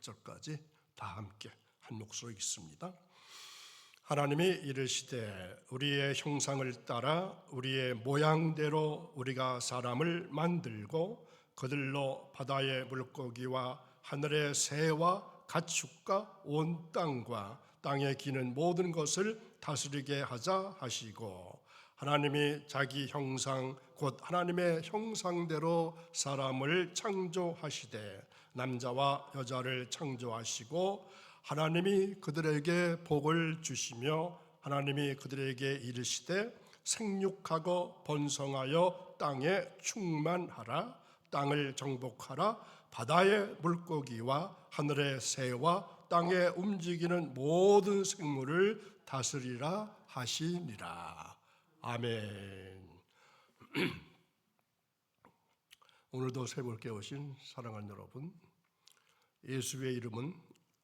8절까지 다 함께 한 목소리 읽습니다. 하나님이 이르시되 우리의 형상을 따라 우리의 모양대로 우리가 사람을 만들고 그들로 바다의 물고기와 하늘의 새와 가축과 온 땅과 땅에 기는 모든 것을 다스리게 하자 하시고, 하나님이 자기 형상 곧 하나님의 형상대로 사람을 창조하시되 남자와 여자를 창조하시고, 하나님이 그들에게 복을 주시며 하나님이 그들에게 이르시되 생육하고 번성하여 땅에 충만하라. 땅을 정복하라. 바다의 물고기와 하늘의 새와 땅에 움직이는 모든 생물을 다스리라 하시니라. 아멘. 오늘도 새벽 깨우신 사랑하는 여러분, 예수의 이름은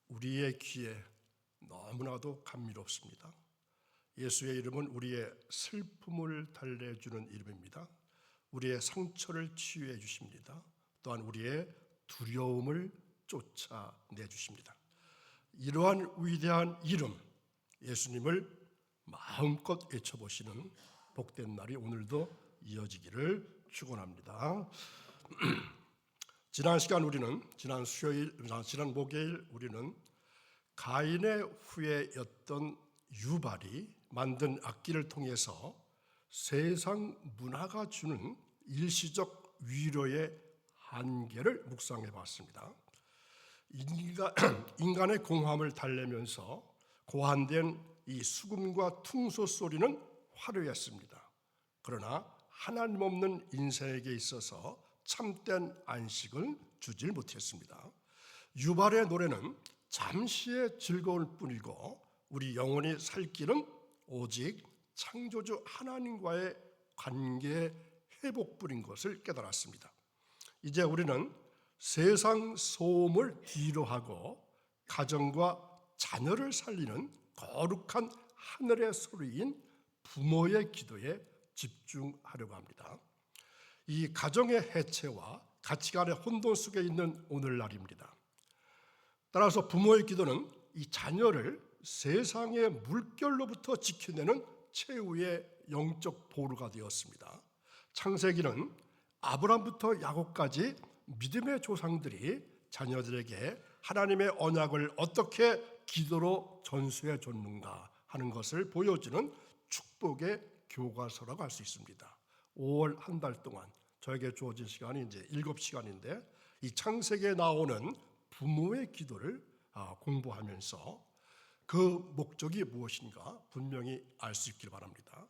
우리의 귀에 너무나도 감미롭습니다. 예수의 이름은 우리의 슬픔을 달래주는 이름입니다. 우리의 상처를 치유해 주십니다. 또한 우리의 두려움을 쫓아내 주십니다. 이러한 위대한 이름 예수님을 마음껏 외쳐보시는 복된 날이 오늘도 이어지기를 축원합니다. 지난 목요일 우리는 가인의 후예였던 유발이 만든 악기를 통해서 세상 문화가 주는 일시적 위로의 한계를 묵상해 봤습니다. 인간의 공허함을 달래면서 고한된 이 수금과 퉁소 소리는 화려했습니다. 그러나 하나님 없는 인생에게 있어서 참된 안식을 주질 못했습니다. 유발의 노래는 잠시의 즐거울 뿐이고 우리 영혼이 살 길은 오직 창조주 하나님과의 관계의 회복뿐인 것을 깨달았습니다. 이제 우리는 세상 소음을 뒤로 하고 가정과 자녀를 살리는 거룩한 하늘의 소리인 부모의 기도에 집중하려고 합니다. 이 가정의 해체와 가치관의 혼돈 속에 있는 오늘날입니다. 따라서 부모의 기도는 이 자녀를 세상의 물결로부터 지켜내는 최후의 영적 보루가 되었습니다. 창세기는 아브람부터 야곱까지 믿음의 조상들이 자녀들에게 하나님의 언약을 어떻게 기도로 전수해 줬는가 하는 것을 보여주는 축복의 교과서라고 할 수 있습니다. 5월 한 달 동안 저에게 주어진 시간이 이제 7시간인데 이 창세기에 나오는 부모의 기도를 공부하면서 그 목적이 무엇인가 분명히 알 수 있길 바랍니다.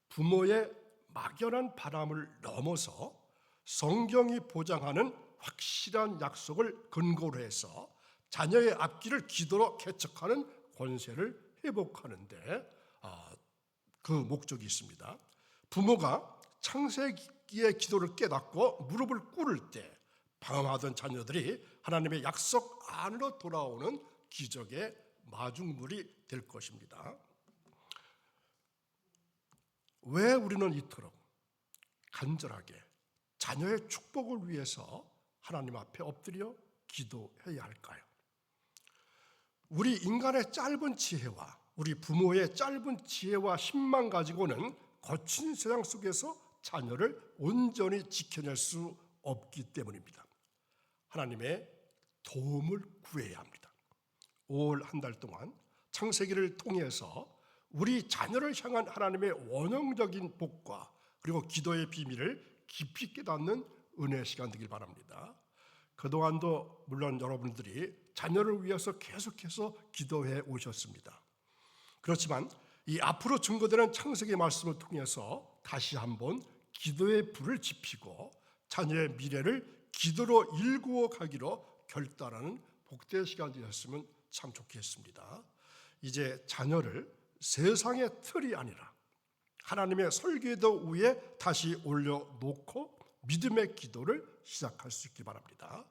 부모의 막연한 바람을 넘어서 성경이 보장하는 확실한 약속을 근거로 해서 자녀의 앞길을 기도로 개척하는 권세를 회복하는 데 그 목적이 있습니다. 부모가 창세기의 기도를 깨닫고 무릎을 꿇을 때 방황하던 자녀들이 하나님의 약속 안으로 돌아오는 기적의 마중물이 될 것입니다. 왜 우리는 이토록 간절하게 자녀의 축복을 위해서 하나님 앞에 엎드려 기도해야 할까요? 우리 인간의 짧은 지혜와 우리 부모의 짧은 지혜와 힘만 가지고는 거친 세상 속에서 자녀를 온전히 지켜낼 수 없기 때문입니다. 하나님의 도움을 구해야 합니다. 5월 한 달 동안 창세기를 통해서 우리 자녀를 향한 하나님의 원형적인 복과 그리고 기도의 비밀을 깊이 깨닫는 은혜의 시간 되길 바랍니다. 그동안도 물론 여러분들이 자녀를 위해서 계속해서 기도해 오셨습니다. 그렇지만 이 앞으로 증거되는 창세기 말씀을 통해서 다시 한번 기도의 불을 지피고 자녀의 미래를 기도로 일구어 가기로 결단하는 복된 시간이 되었으면 참 좋겠습니다. 이제 자녀를 세상의 틀이 아니라 하나님의 설계도 위에 다시 올려놓고 믿음의 기도를 시작할 수 있기 바랍니다.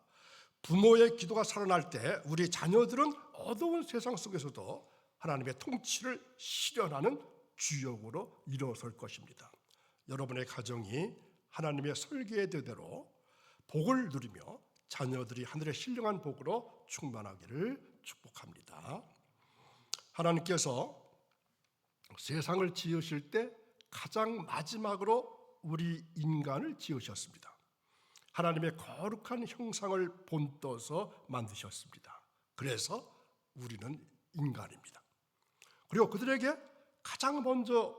부모의 기도가 살아날 때 우리 자녀들은 어두운 세상 속에서도 하나님의 통치를 실현하는 주역으로 일어설 것입니다. 여러분의 가정이 하나님의 설계대로 복을 누리며 자녀들이 하늘의 신령한 복으로 충만하기를 축복합니다. 하나님께서 세상을 지으실 때 가장 마지막으로 우리 인간을 지으셨습니다. 하나님의 거룩한 형상을 본떠서 만드셨습니다. 그래서 우리는 인간입니다. 그리고 그들에게 가장 먼저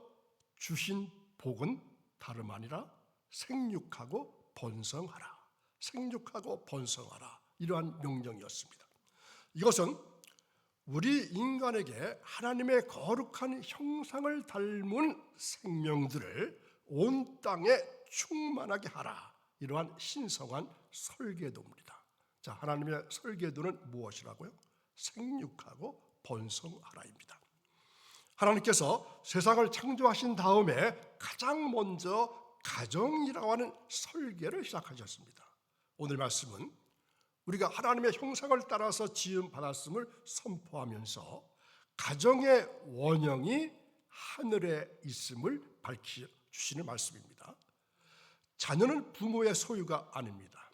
주신 복은 다름 아니라 생육하고 번성하라. 생육하고 번성하라. 이러한 명령이었습니다. 이것은 우리 인간에게 하나님의 거룩한 형상을 닮은 생명들을 온 땅에 충만하게 하라. 이러한 신성한 설계도입니다. 자, 하나님의 설계도는 무엇이라고요? 생육하고 번성하라입니다. 하나님께서 세상을 창조하신 다음에 가장 먼저 가정이라고 하는 설계를 시작하셨습니다. 오늘 말씀은 우리가 하나님의 형상을 따라서 지음 받았음을 선포하면서 가정의 원형이 하늘에 있음을 밝혀주시는 말씀입니다. 자녀는 부모의 소유가 아닙니다.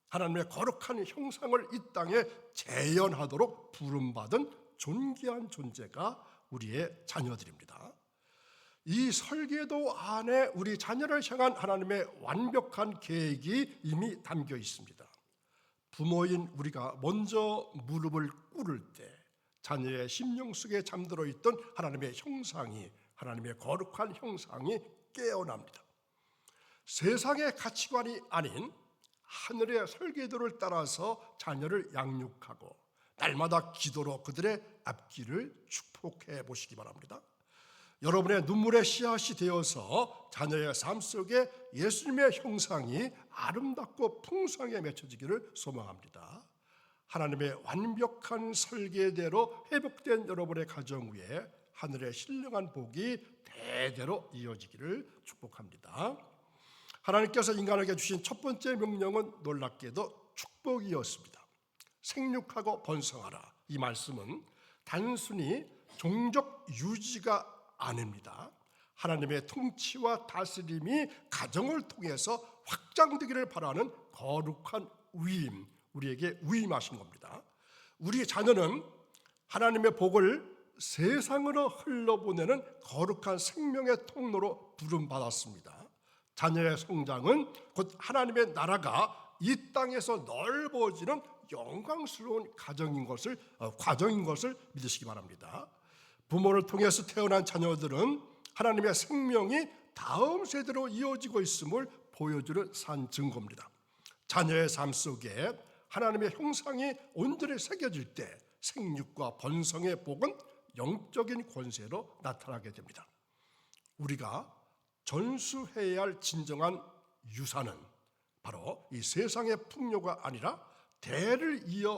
하나님의 거룩한 형상을 이 땅에 재현하도록 부름받은 존귀한 존재가 우리의 자녀들입니다. 이 설계도 안에 우리 자녀를 향한 하나님의 완벽한 계획이 이미 담겨 있습니다. 부모인 우리가 먼저 무릎을 꿇을 때 자녀의 심령 속에 잠들어 있던 하나님의 형상이, 하나님의 거룩한 형상이 깨어납니다. 세상의 가치관이 아닌 하늘의 설계도를 따라서 자녀를 양육하고 날마다 기도로 그들의 앞길을 축복해 보시기 바랍니다. 여러분의 눈물의 씨앗이 되어서 자녀의 삶 속에 예수님의 형상이 아름답고 풍성하게 맺혀지기를 소망합니다. 하나님의 완벽한 설계대로 회복된 여러분의 가정 위에 하늘의 신령한 복이 대대로 이어지기를 축복합니다. 하나님께서 인간에게 주신 첫 번째 명령은 놀랍게도 축복이었습니다. 생육하고 번성하라. 이 말씀은 단순히 종족 유지가 아닙니다. 하나님의 통치와 다스림이 가정을 통해서 확장되기를 바라는 거룩한 위임, 우리에게 위임하신 겁니다. 우리 자녀는 하나님의 복을 세상으로 흘러보내는 거룩한 생명의 통로로 부름받았습니다. 자녀의 성장은 곧 하나님의 나라가 이 땅에서 넓어지는 영광스러운 과정인 것을 믿으시기 바랍니다. 부모를 통해서 태어난 자녀들은 하나님의 생명이 다음 세대로 이어지고 있음을 보여주는 산 증거입니다. 자녀의 삶 속에 하나님의 형상이 온전히 새겨질 때 생육과 번성의 복은 영적인 권세로 나타나게 됩니다. 우리가 전수해야 할 진정한 유산은 바로 이 세상의 풍요가 아니라 대를 이어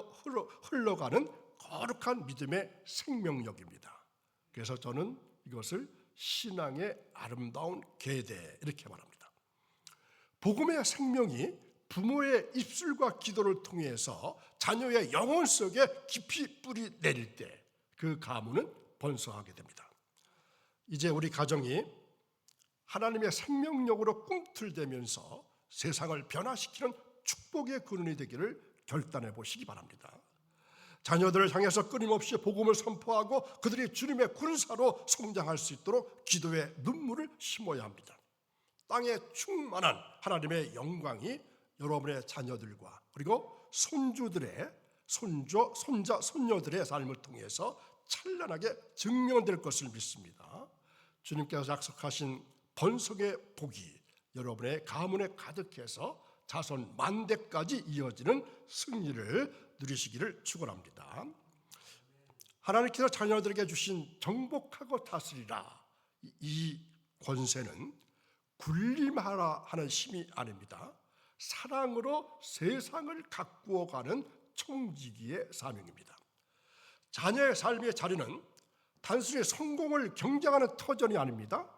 흘러가는 거룩한 믿음의 생명력입니다. 그래서 저는 이것을 신앙의 아름다운 계대 이렇게 말합니다. 복음의 생명이 부모의 입술과 기도를 통해서 자녀의 영혼 속에 깊이 뿌리 내릴 때 그 가문은 번성하게 됩니다. 이제 우리 가정이 하나님의 생명력으로 꿈틀대면서 세상을 변화시키는 축복의 근원이 되기를 결단해 보시기 바랍니다. 자녀들을 향해서 끊임없이 복음을 선포하고 그들이 주님의 군사로 성장할 수 있도록 기도의 눈물을 심어야 합니다. 땅에 충만한 하나님의 영광이 여러분의 자녀들과 그리고 손자, 손녀들의 삶을 통해서 찬란하게 증명될 것을 믿습니다. 주님께서 약속하신 번성의 복이 여러분의 가문에 가득해서 자손 만대까지 이어지는 승리를 누리시기를 축원합니다. 하나님께서 자녀들에게 주신 정복하고 다스리라 이 권세는 군림하라 하는 힘이 아닙니다. 사랑으로 세상을 가꾸어가는 청지기의 사명입니다. 자녀의 삶의 자리는 단순히 성공을 경쟁하는 터전이 아닙니다.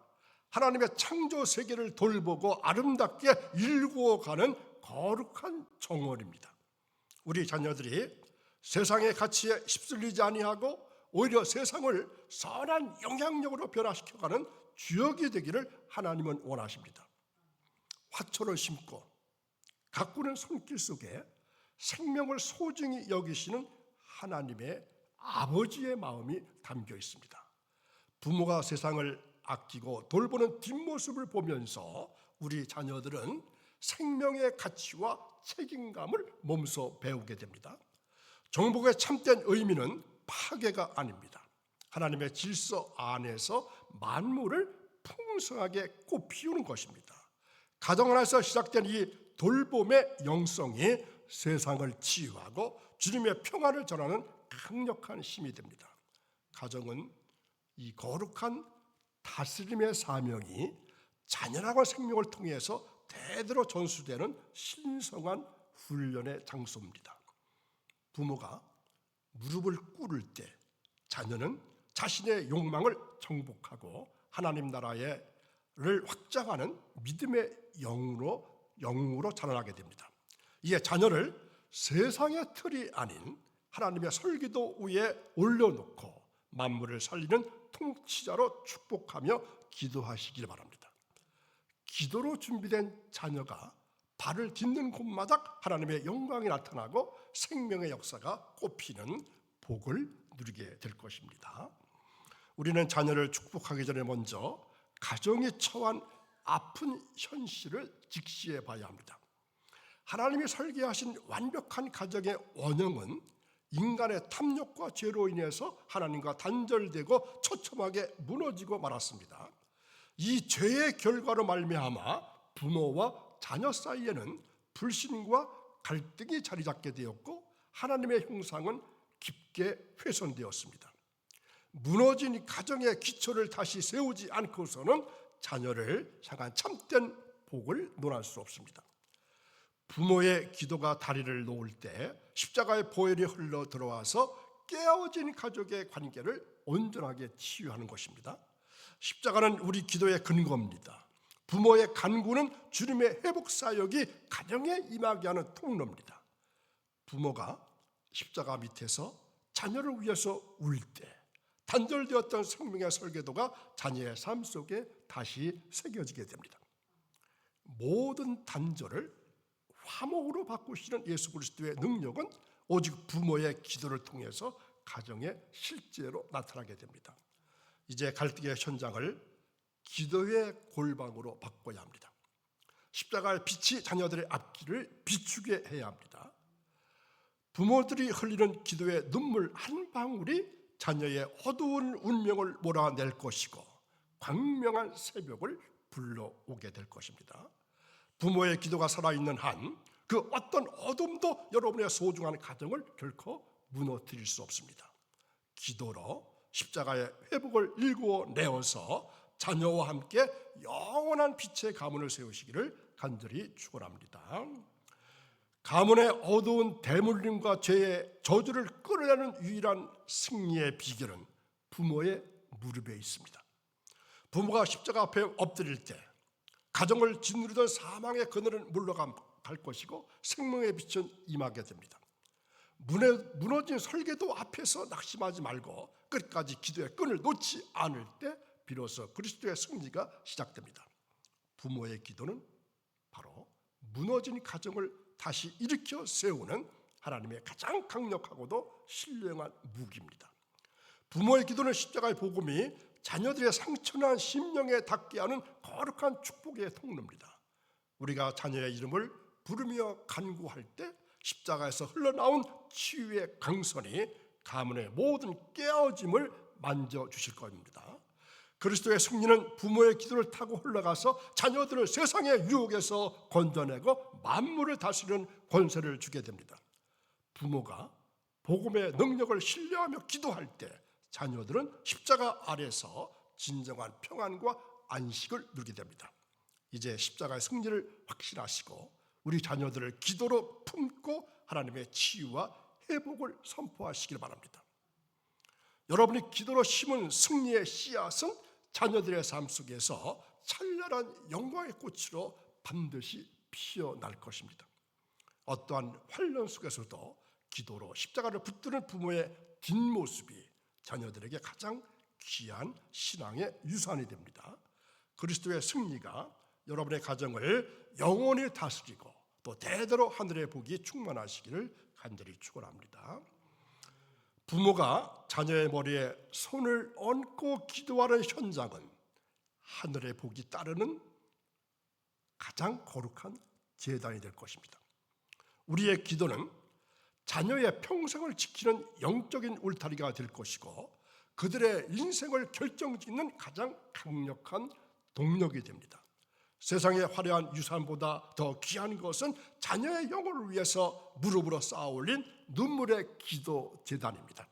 하나님의 창조 세계를 돌보고 아름답게 일구어가는 거룩한 정원입니다. 우리 자녀들이 세상의 가치에 휩쓸리지 아니하고 오히려 세상을 선한 영향력으로 변화시켜가는 주역이 되기를 하나님은 원하십니다. 화초를 심고 가꾸는 손길 속에 생명을 소중히 여기시는 하나님의 아버지의 마음이 담겨 있습니다. 부모가 세상을 아끼고 돌보는 뒷모습을 보면서 우리 자녀들은 생명의 가치와 책임감을 몸소 배우게 됩니다. 정복의 참된 의미는 파괴가 아닙니다. 하나님의 질서 안에서 만물을 풍성하게 꽃피우는 것입니다. 가정 안에서 시작된 이 돌봄의 영성이 세상을 치유하고 주님의 평안을 전하는 강력한 힘이 됩니다. 가정은 이 거룩한 다스림의 사명이 자녀라고 생명을 통해서 대대로 전수되는 신성한 훈련의 장소입니다. 부모가 무릎을 꿇을 때 자녀는 자신의 욕망을 정복하고 하나님 나라를 확장하는 믿음의 영으로 자라나게 됩니다. 이에 자녀를 세상의 틀이 아닌 하나님의 설계도 위에 올려놓고 만물을 살리는 통치자로 축복하며 기도하시길 바랍니다. 기도로 준비된 자녀가 발을 딛는 곳마다 하나님의 영광이 나타나고 생명의 역사가 꽃피는 복을 누리게 될 것입니다. 우리는 자녀를 축복하기 전에 먼저 가정이 처한 아픈 현실을 직시해 봐야 합니다. 하나님이 설계하신 완벽한 가정의 원형은 인간의 탐욕과 죄로 인해서 하나님과 단절되고 처참하게 무너지고 말았습니다. 이 죄의 결과로 말미암아 부모와 자녀 사이에는 불신과 갈등이 자리 잡게 되었고 하나님의 형상은 깊게 훼손되었습니다. 무너진 가정의 기초를 다시 세우지 않고서는 자녀를 향한 참된 복을 논할 수 없습니다. 부모의 기도가 다리를 놓을 때 십자가의 보혈이 흘러 들어와서 깨어진 가족의 관계를 온전하게 치유하는 것입니다. 십자가는 우리 기도의 근거입니다. 부모의 간구는 주님의 회복 사역이 가정에 임하게 하는 통로입니다. 부모가 십자가 밑에서 자녀를 위해서 울 때 단절되었던 생명의 설계도가 자녀의 삶 속에 다시 새겨지게 됩니다. 모든 단절을 화목으로 바꾸시는 예수 그리스도의 능력은 오직 부모의 기도를 통해서 가정에 실제로 나타나게 됩니다. 이제 갈등의 현장을 기도의 골방으로 바꿔야 합니다. 십자가의 빛이 자녀들의 앞길을 비추게 해야 합니다. 부모들이 흘리는 기도의 눈물 한 방울이 자녀의 어두운 운명을 몰아낼 것이고 광명한 새벽을 불러오게 될 것입니다. 부모의 기도가 살아있는 한 그 어떤 어둠도 여러분의 소중한 가정을 결코 무너뜨릴 수 없습니다. 기도로 십자가의 회복을 일구어 내어서 자녀와 함께 영원한 빛의 가문을 세우시기를 간절히 축원합니다. 가문의 어두운 대물림과 죄의 저주를 끌어내는 유일한 승리의 비결은 부모의 무릎에 있습니다. 부모가 십자가 앞에 엎드릴 때 가정을 짓누르던 사망의 그늘은 물러갈 것이고 생명의 빛은 임하게 됩니다. 무너진 설계도 앞에서 낙심하지 말고 끝까지 기도의 끈을 놓지 않을 때 비로소 그리스도의 승리가 시작됩니다. 부모의 기도는 바로 무너진 가정을 다시 일으켜 세우는 하나님의 가장 강력하고도 신령한 무기입니다. 부모의 기도는 십자가의 복음이 자녀들의 상처난 심령에 닿게 하는 거룩한 축복의 통로입니다. 우리가 자녀의 이름을 부르며 간구할 때 십자가에서 흘러나온 치유의 강선이 가문의 모든 깨어짐을 만져주실 겁니다. 그리스도의 승리는 부모의 기도를 타고 흘러가서 자녀들을 세상의 유혹에서 건져내고 만물을 다스리는 권세를 주게 됩니다. 부모가 복음의 능력을 신뢰하며 기도할 때 자녀들은 십자가 아래서 진정한 평안과 안식을 누리게 됩니다. 이제 십자가의 승리를 확신하시고 우리 자녀들을 기도로 품고 하나님의 치유와 회복을 선포하시길 바랍니다. 여러분이 기도로 심은 승리의 씨앗은 자녀들의 삶 속에서 찬란한 영광의 꽃으로 반드시 피어날 것입니다. 어떠한 환란 속에서도 기도로 십자가를 붙드는 부모의 뒷모습이 자녀들에게 가장 귀한 신앙의 유산이 됩니다. 그리스도의 승리가 여러분의 가정을 영원히 다스리고 또 대대로 하늘의 복이 충만하시기를 간절히 축원합니다. 부모가 자녀의 머리에 손을 얹고 기도하는 현장은 하늘의 복이 따르는 가장 거룩한 제단이 될 것입니다. 우리의 기도는 자녀의 평생을 지키는 영적인 울타리가 될 것이고 그들의 인생을 결정짓는 가장 강력한 동력이 됩니다. 세상의 화려한 유산보다 더 귀한 것은 자녀의 영혼을 위해서 무릎으로 쌓아 올린 눈물의 기도 제단입니다.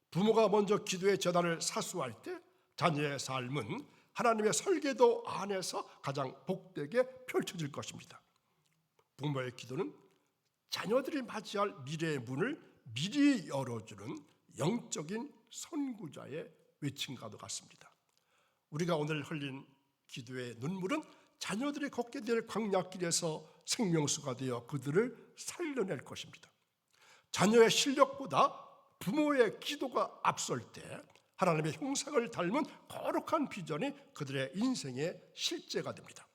부모가 먼저 기도의 제단을 사수할 때 자녀의 삶은 하나님의 설계도 안에서 가장 복되게 펼쳐질 것입니다. 부모의 기도는 자녀들이 맞이할 미래의 문을 미리 열어주는 영적인 선구자의 외침과도 같습니다. 우리가 오늘 흘린 기도의 눈물은 자녀들이 걷게 될 광야길에서 생명수가 되어 그들을 살려낼 것입니다. 자녀의 실력보다 부모의 기도가 앞설 때 하나님의 형상을 닮은 거룩한 비전이 그들의 인생의 실제가 됩니다.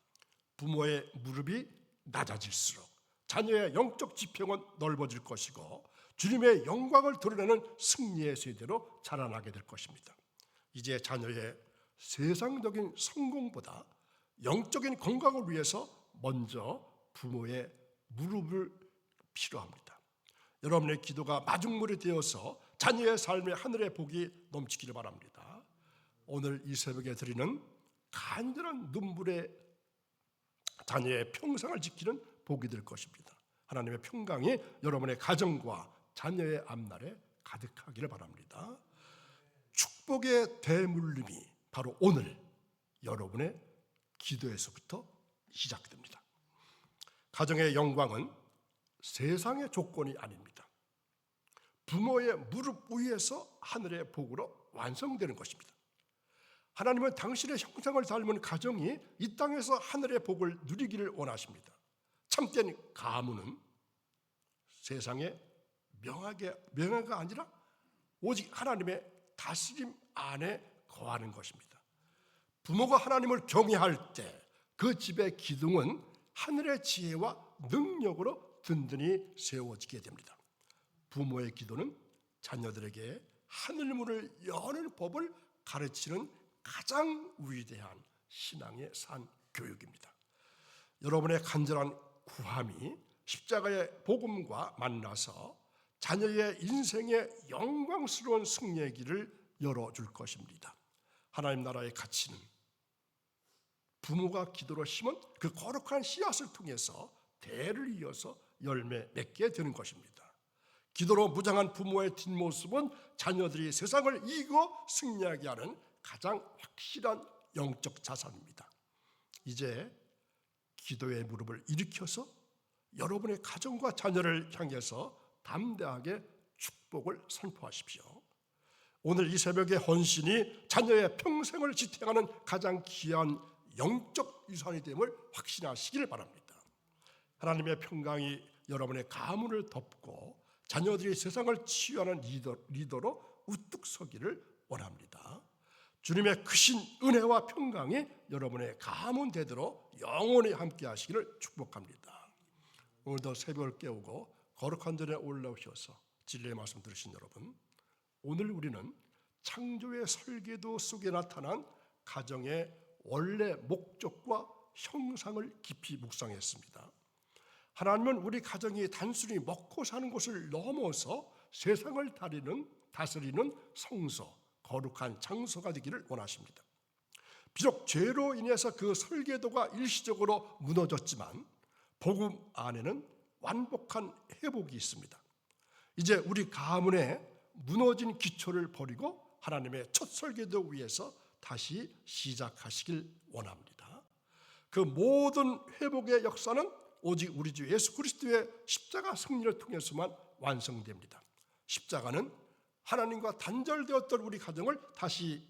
부모의 무릎이 낮아질수록 자녀의 영적 지평은 넓어질 것이고 주님의 영광을 드러내는 승리의 세대로 자라나게 될 것입니다. 이제 자녀의 세상적인 성공보다 영적인 건강을 위해서 먼저 부모의 무릎을 필요합니다. 여러분의 기도가 마중물이 되어서 자녀의 삶에 하늘의 복이 넘치기를 바랍니다. 오늘 이 새벽에 드리는 간절한 눈물의 자녀의 평생을 지키는 복이 될 것입니다. 하나님의 평강이 여러분의 가정과 자녀의 앞날에 가득하기를 바랍니다. 축복의 대물림이 바로 오늘 여러분의 기도에서부터 시작됩니다. 가정의 영광은 세상의 조건이 아닙니다. 부모의 무릎 위에서 하늘의 복으로 완성되는 것입니다. 하나님은 당신의 형상을 닮은 가정이 이 땅에서 하늘의 복을 누리기를 원하십니다. 참된 가문은 세상의 명예가 아니라 오직 하나님의 다스림 안에 거하는 것입니다. 부모가 하나님을 경외할 때 그 집의 기둥은 하늘의 지혜와 능력으로 든든히 세워지게 됩니다. 부모의 기도는 자녀들에게 하늘문을 여는 법을 가르치는 가장 위대한 신앙의 산 교육입니다. 여러분의 간절한 구함이 십자가의 복음과 만나서 자녀의 인생의 영광스러운 승리의 길을 열어줄 것입니다. 하나님 나라의 가치는 부모가 기도로 심은 그 거룩한 씨앗을 통해서 대를 이어서 열매 맺게 되는 것입니다. 기도로 무장한 부모의 뒷모습은 자녀들이 세상을 이기고 승리하게 하는 가장 확실한 영적 자산입니다. 이제 기도의 무릎을 일으켜서 여러분의 가정과 자녀를 향해서 담대하게 축복을 선포하십시오. 오늘 이 새벽의 헌신이 자녀의 평생을 지탱하는 가장 귀한 영적 유산이 됨을 확신하시기를 바랍니다. 하나님의 평강이 여러분의 가문을 덮고 자녀들이 세상을 치유하는 리더로 우뚝 서기를 원합니다. 주님의 크신 은혜와 평강이 여러분의 가문 대대로 영원히 함께 하시기를 축복합니다. 오늘도 새벽을 깨우고 거룩한 전에 올라오셔서 진리의 말씀 들으신 여러분, 오늘 우리는 창조의 설계도 속에 나타난 가정의 원래 목적과 형상을 깊이 묵상했습니다. 하나님은 우리 가정이 단순히 먹고 사는 것을 넘어서 세상을 다스리는 성소, 거룩한 장소가 되기를 원하십니다. 비록 죄로 인해서 그 설계도가 일시적으로 무너졌지만 복음 안에는 완벽한 회복이 있습니다. 이제 우리 가문의 무너진 기초를 버리고 하나님의 첫 설계도 위에서 다시 시작하시길 원합니다. 그 모든 회복의 역사는 오직 우리 주 예수 그리스도의 십자가 승리를 통해서만 완성됩니다. 십자가는 하나님과 단절되었던 우리 가정을 다시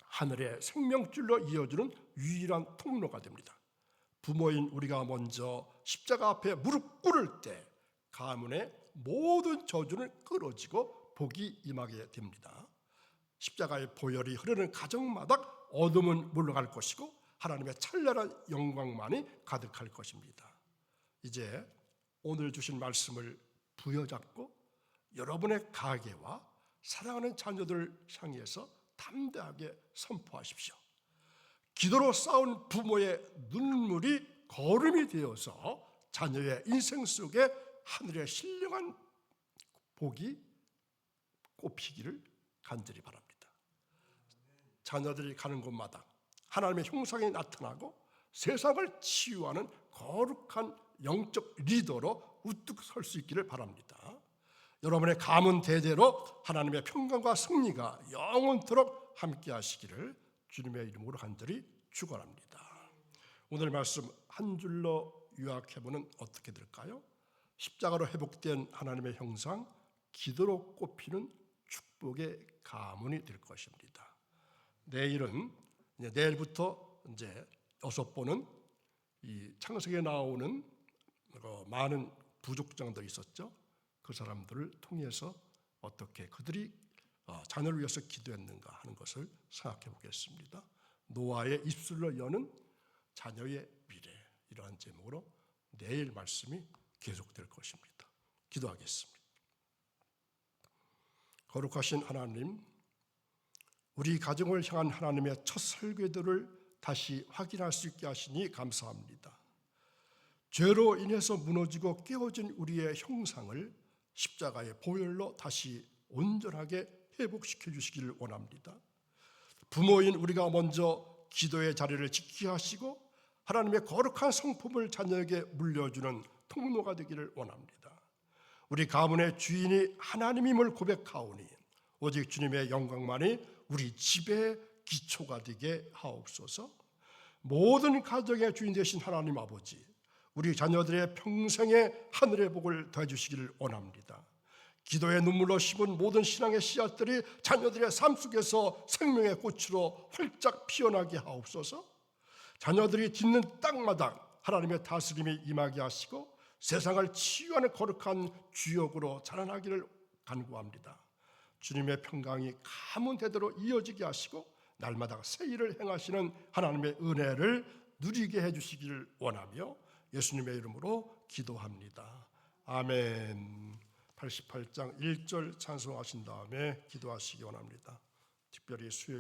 하늘의 생명줄로 이어주는 유일한 통로가 됩니다. 부모인 우리가 먼저 십자가 앞에 무릎 꿇을 때 가문의 모든 저주는 끊어지고 복이 임하게 됩니다. 십자가의 보혈이 흐르는 가정마다 어둠은 물러갈 것이고 하나님의 찬란한 영광만이 가득할 것입니다. 이제 오늘 주신 말씀을 부여잡고 여러분의 가게와 사랑하는 자녀들을 향해서 담대하게 선포하십시오. 기도로 쌓은 부모의 눈물이 거름이 되어서 자녀의 인생 속에 하늘의 신령한 복이 꽃피기를 간절히 바랍니다. 자녀들이 가는 곳마다 하나님의 형상이 나타나고 세상을 치유하는 거룩한 영적 리더로 우뚝 설 수 있기를 바랍니다. 여러분의 가문 대대로 하나님의 평강과 승리가 영원토록 함께 하시기를 주님의 이름으로 간절히 축원합니다. 오늘 말씀 한 줄로 요약해보면 어떻게 될까요? 십자가로 회복된 하나님의 형상, 기도로 꽃피는 축복의 가문이 될 것입니다. 내일부터 이제 6번은 이 창세기에 나오는 많은 부족장들이 있었죠. 그 사람들을 통해서 어떻게 그들이 자녀를 위해서 기도했는가 하는 것을 생각해 보겠습니다. 노아의 입술로 여는 자녀의 미래, 이러한 제목으로 내일 말씀이 계속될 것입니다. 기도하겠습니다. 거룩하신 하나님, 우리 가정을 향한 하나님의 첫 설계도를 다시 확인할 수 있게 하시니 감사합니다. 죄로 인해서 무너지고 깨어진 우리의 형상을 십자가의 보혈로 다시 온전하게 회복시켜 주시기를 원합니다. 부모인 우리가 먼저 기도의 자리를 지키게 하시고 하나님의 거룩한 성품을 자녀에게 물려주는 통로가 되기를 원합니다. 우리 가문의 주인이 하나님임을 고백하오니 오직 주님의 영광만이 우리 집의 기초가 되게 하옵소서. 모든 가정의 주인 되신 하나님 아버지, 우리 자녀들의 평생의 하늘의 복을 더해주시기를 원합니다. 기도의 눈물로 심은 모든 신앙의 씨앗들이 자녀들의 삶 속에서 생명의 꽃으로 활짝 피어나게 하옵소서. 자녀들이 딛는 땅마다 하나님의 다스림이 임하게 하시고 세상을 치유하는 거룩한 주역으로 자라나기를 간구합니다. 주님의 평강이 가문 대대로 이어지게 하시고 날마다 새 일을 행하시는 하나님의 은혜를 누리게 해주시기를 원하며 예수님의 이름으로 기도합니다. 아멘. 88장 1절 찬송하신 다음에 기도하시기 원합니다. 특별히 수요